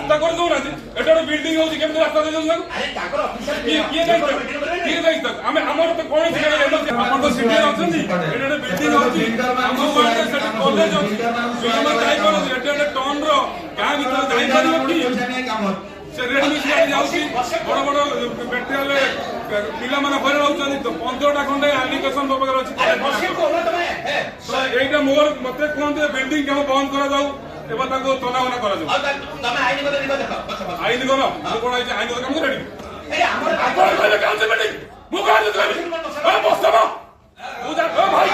रास्ता कर दो ना एटा बिल्डिंग होची केम रास्ता दे दो ना अरे ताकर ऑफिसर किए नहीं तक हमें हमर तो कोन से अपन तो सिटी अछन एटा बिल्डिंग होची हम वाले से कॉलेज हम जाई पर एटा टन रो का भीतर जाई परियो की से रेड मिस्त्री जाउची बड़ बड़ मेटेरियल पिला माने भरे रहउछन तो 15टा खंडे एलिगेशन बबगर अछि तो एटा मोर मते कोन बिल्डिंग के बंद करा जाऊ एबा ताको तनावना करा जाऊ तमे आईन को देखो आईन को ना कोन आईन आईन को काम करेडी ए हमर आपण कहले काम से बिल्डिंग मु का दे ए बस्तमा मु जा ओ भाई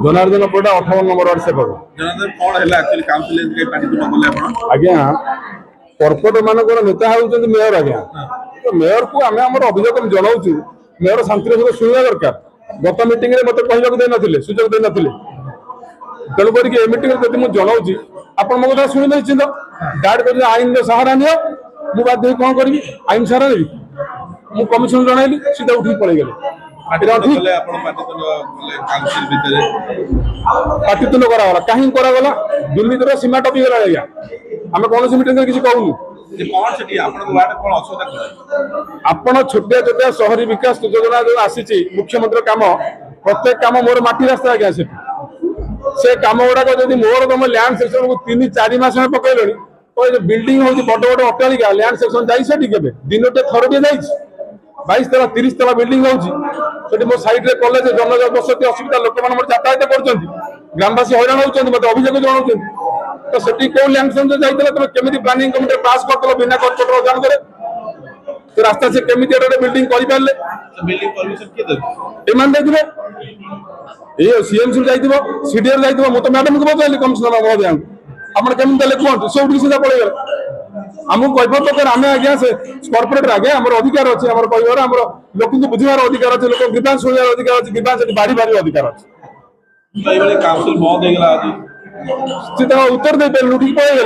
जनार्दन पड़ा 58 नंबर वार्ड सेवक जनार्दन कौन है एक्चुअली काउंसिल के पार्टी तो बोले आपण आज्ञा कर्पोरेट मानकर नेता होउछन मेयर आज्ञा तो मेयर को आमे हमर अभियोग जणाउछु मेयर शांति रे सुनिया दरकार गत मीटिंग रे मते कहला को दे नथिले सुजोग दे नथिले तण करी के मीटिंग रे जति मु जणाउछि आपण मो कथा सुनि निश्चित गार्ड कर आईन रे सहारा नियो मु बात दे कोन करबी आईन सहारा नेबी मु कमिशन जणाइली सीधा उठी पळै गेले पार्टीतुल करा कहीं करा दुर्नीतिर सीमा टपी गला आज्ञा आम कौन मीटिंग किसी कहूनु आपण छोटिया छोटिया शहरी विकास योजना जो आसी मुख्यमंत्री काम प्रत्येक काम मोर माटी रास्ता आज्ञा से काम गुड़ाक जब मोर तुम लैंड सेक्शन को 3-4 मास में पकड़ तो बिल्डिंग हो बड़ बड़ अट्टालिका लैंड सेक्शन जाए दिन थर टे जा 22 तला 30 तला बिल्डिंग होची मो साइड रे कॉलेज जनबसति असुविधा लोक मान यातायात कर ग्रामवासी हैरान होती मत अभियोग जनाऊँ तो सेठी कौ लैंड सेक्शन जाइए तुम केमी प्लानिंग कमिटी पास कर बिना कर्कट जान करे तो रास्ता से केमी बिल्डिंग कर सीएमसी जाइए सीडीआर जाइए मुझे मैडम को बताइली कमिशनर महोदय आप केमी कहते सब सीधा पड़े आमको कह दरकार आम आज्ञा से कर्पोरेट आज्ञा आम अधिकार अच्छे आम कह लोक बुझार अधिकार अच्छे लोक ग्रीवांस शुणार अधिकार अच्छे ग्रीवांस बाढ़ी बारी अधिकार अच्छे उत्तर दे पारे उठी पड़े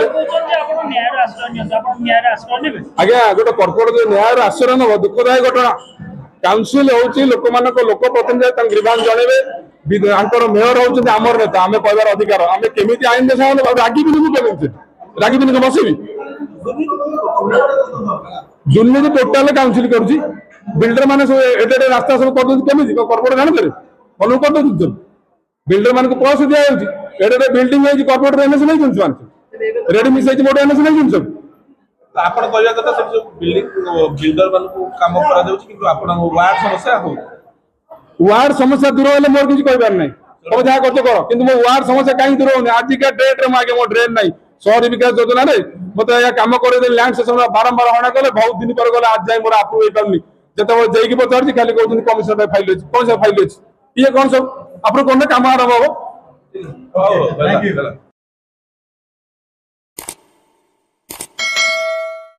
आज्ञा गोटे कर्पोरेट न्याय आश्रय नब दुखदायक घटना काउंसिल हूँ लोक मान लोक प्रतिनिधि ग्रीवांस जनइबे मेयर होती आमर नेता आम कहबार अधिकार आम केमी आईन दे रागिबिनी केमी रागिबिनी बसबी दुर्नीति टोटाल काउंसिल करुची बिल्डर माने एटे रास्ता सब कर केमी कर्पोरेट जान करे मन कर बिल्डर मान पैसा दिया एटे बिल्डिंग कर्पोरेट एनएस नहीं रेडी मिस मोटे एनएस नहीं सब आपण कहया कथा सब जो बिल्डिंग बिल्डर मान को काम करा जाउची किंतु आपण वार्ड समस्या हो वार्ड समस्या दूर होले मोर किछ कहबार नै तब जा करते करो किंतु मो वार्ड समस्या काई दूर होने आज का डेट रे मागे मो ड्रेन नै शहरी विकास योजना रे मते या काम करे लैंड सेक्शन बारंबार हणा कले बहुत दिन पर गले आज जाय मोर अप्रूव हे करनी जते जेकी पचारची खाली कहउछन कमिशन फाइल अछि कोन से फाइल अछि ये कोन सब आपन कोन काम आरंभ हो थैंक यू